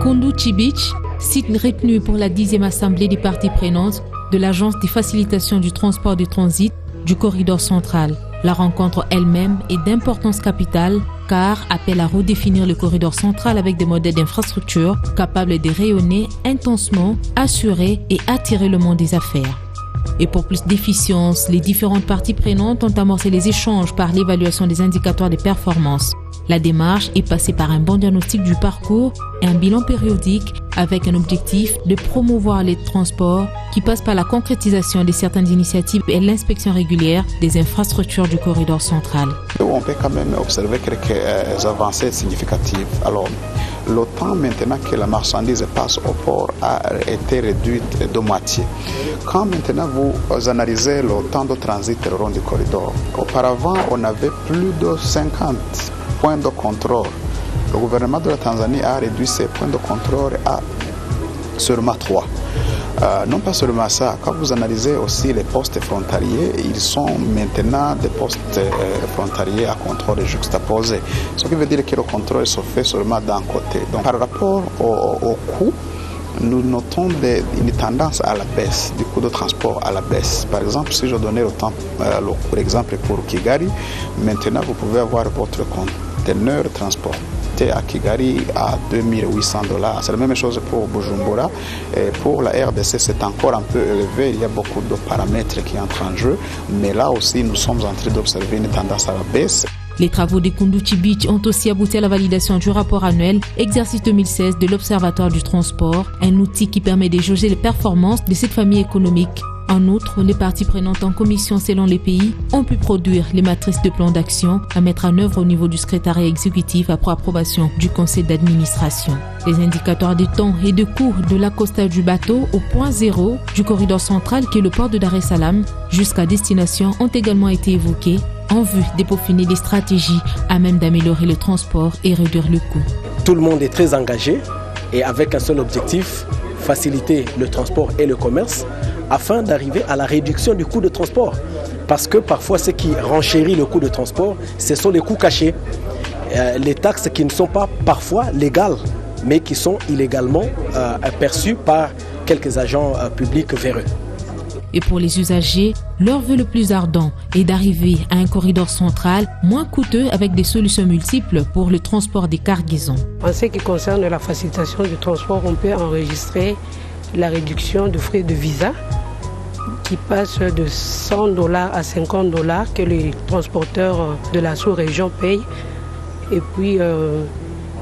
Kunduchi Beach, site retenu pour la 10e assemblée des parties prenantes de l'Agence de facilitation du transport de transit du corridor central. La rencontre elle-même est d'importance capitale car appelle à redéfinir le corridor central avec des modèles d'infrastructure capables de rayonner intensement, assurer et attirer le monde des affaires. Et pour plus d'efficience, les différentes parties prenantes ont amorcé les échanges par l'évaluation des indicateurs de performance. La démarche est passée par un bon diagnostic du parcours et un bilan périodique avec un objectif de promouvoir les transports qui passe par la concrétisation de certaines initiatives et l'inspection régulière des infrastructures du corridor central. On peut quand même observer quelques avancées significatives. Alors, le temps maintenant que la marchandise passe au port a été réduit de moitié. Quand maintenant vous analysez le temps de transit le long du corridor, auparavant on avait plus de 50 points de contrôle. Le gouvernement de la Tanzanie a réduit ces points de contrôle à seulement 3. Non pas seulement ça, quand vous analysez aussi les postes frontaliers, ils sont maintenant des postes frontaliers à contrôle juxtaposé. Ce qui veut dire que le contrôle se fait seulement d'un côté. Donc par rapport au coût, nous notons une tendance à la baisse, du coût de transport à la baisse. Par exemple, si je donnais l'exemple pour Kigali, maintenant vous pouvez avoir votre conteneur transporté à Kigali à $2,800. C'est la même chose pour Bujumbura. Et pour la RDC, c'est encore un peu élevé. Il y a beaucoup de paramètres qui entrent en jeu. Mais là aussi, nous sommes en train d'observer une tendance à la baisse. Les travaux de Kunduchi Beach ont aussi abouti à la validation du rapport annuel exercice 2016 de l'Observatoire du transport, un outil qui permet de jauger les performances de cette famille économique. En outre, les parties prenantes en commission selon les pays ont pu produire les matrices de plan d'action à mettre en œuvre au niveau du secrétariat exécutif après approbation du conseil d'administration. Les indicateurs de temps et de coût de l'accostage du bateau au point zéro du corridor central qui est le port de Dar es Salaam jusqu'à destination ont également été évoqués en vue de peaufiner des stratégies à même d'améliorer le transport et réduire le coût. Tout le monde est très engagé et avec un seul objectif, faciliter le transport et le commerce afin d'arriver à la réduction du coût de transport. Parce que parfois, ce qui renchérit le coût de transport, ce sont les coûts cachés. Les taxes qui ne sont pas parfois légales, mais qui sont illégalement perçues par quelques agents publics véreux. Et pour les usagers, leur vœu le plus ardent est d'arriver à un corridor central moins coûteux avec des solutions multiples pour le transport des cargaisons. En ce qui concerne la facilitation du transport, on peut enregistrer la réduction de frais de visa qui passe de $100 à $50 que les transporteurs de la sous-région payent. Et puis,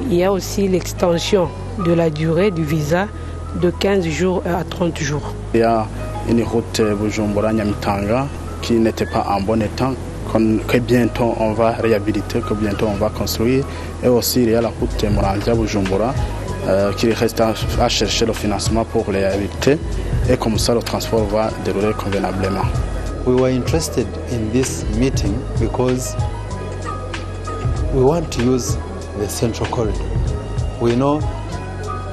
il y a aussi l'extension de la durée du visa de 15 jours à 30 jours. Il y a une route Bujumbura-Nyamitanga qui n'était pas en bon état, que bientôt on va réhabiliter, que bientôt on va construire. Et aussi, il y a la route Muramvya-Bujumbura qui reste à chercher le financement pour les réhabiliter. Et comme ça, le transport va dérouler convenablement. We were interested in this meeting because we want to use the Central Corridor. We know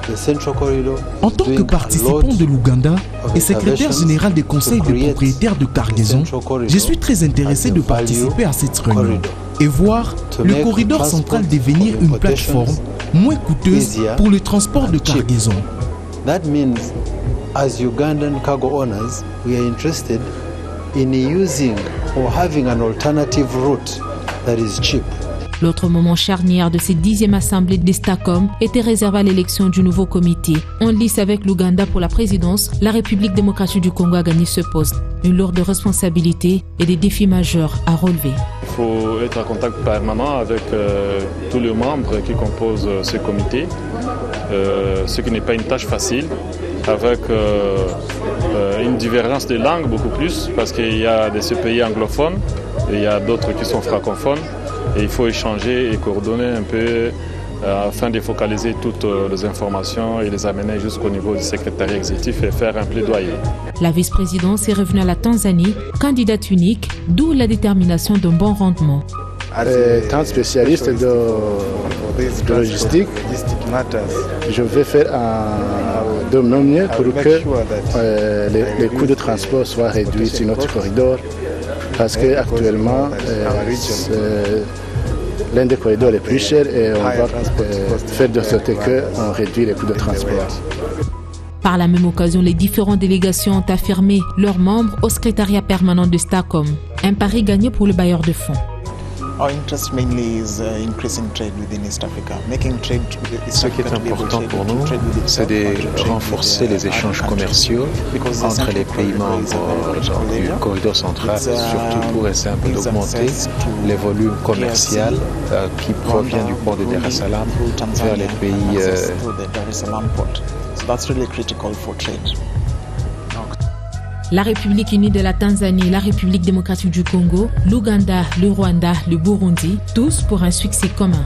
the Central Corridor. En tant que participant de l'Ouganda et secrétaire général des conseils de propriétaires de cargaison, je suis très intéressé de participer à cette réunion et voir le corridor central devenir une plateforme moins coûteuse pour le transport de cargaison. That means, as Ugandan cargo owners, we are interested in using or having an alternative route that is cheap. L'autre moment charnière de cette 10e assemblée des STACOM était réservé à l'élection du nouveau comité. En lice avec l'Ouganda pour la présidence, la République démocratique du Congo a gagné ce poste. Une lourde responsabilité et des défis majeurs à relever. Il faut être en contact permanent avec tous les membres qui composent ce comité, ce qui n'est pas une tâche facile, avec une divergence de langues beaucoup plus, parce qu'il y a des pays anglophones et il y a d'autres qui sont francophones. Et il faut échanger et coordonner un peu afin de focaliser toutes les informations et les amener jusqu'au niveau du secrétariat exécutif et faire un plaidoyer. La vice-présidence est revenue à la Tanzanie, candidate unique, d'où la détermination d'un bon rendement. Étant spécialiste de logistique, je vais faire de mon mieux pour que les coûts de transport soient réduits sur notre corridor. Parce qu'actuellement, l'un des corridors les plus chers et on va faire de sorte qu'on réduit les coûts de transport. Par la même occasion, les différentes délégations ont affirmé leurs membres au secrétariat permanent de Stacom. Un pari gagné pour le bailleur de fonds. Ce qui est important pour nous, c'est de renforcer les échanges commerciaux entre les pays membres du corridor central, surtout pour essayer un peu d'augmenter les volumes commerciaux qui proviennent du port de Dar es Salaam vers les pays. La République unie de la Tanzanie, la République démocratique du Congo, l'Ouganda, le Rwanda, le Burundi, tous pour un succès commun.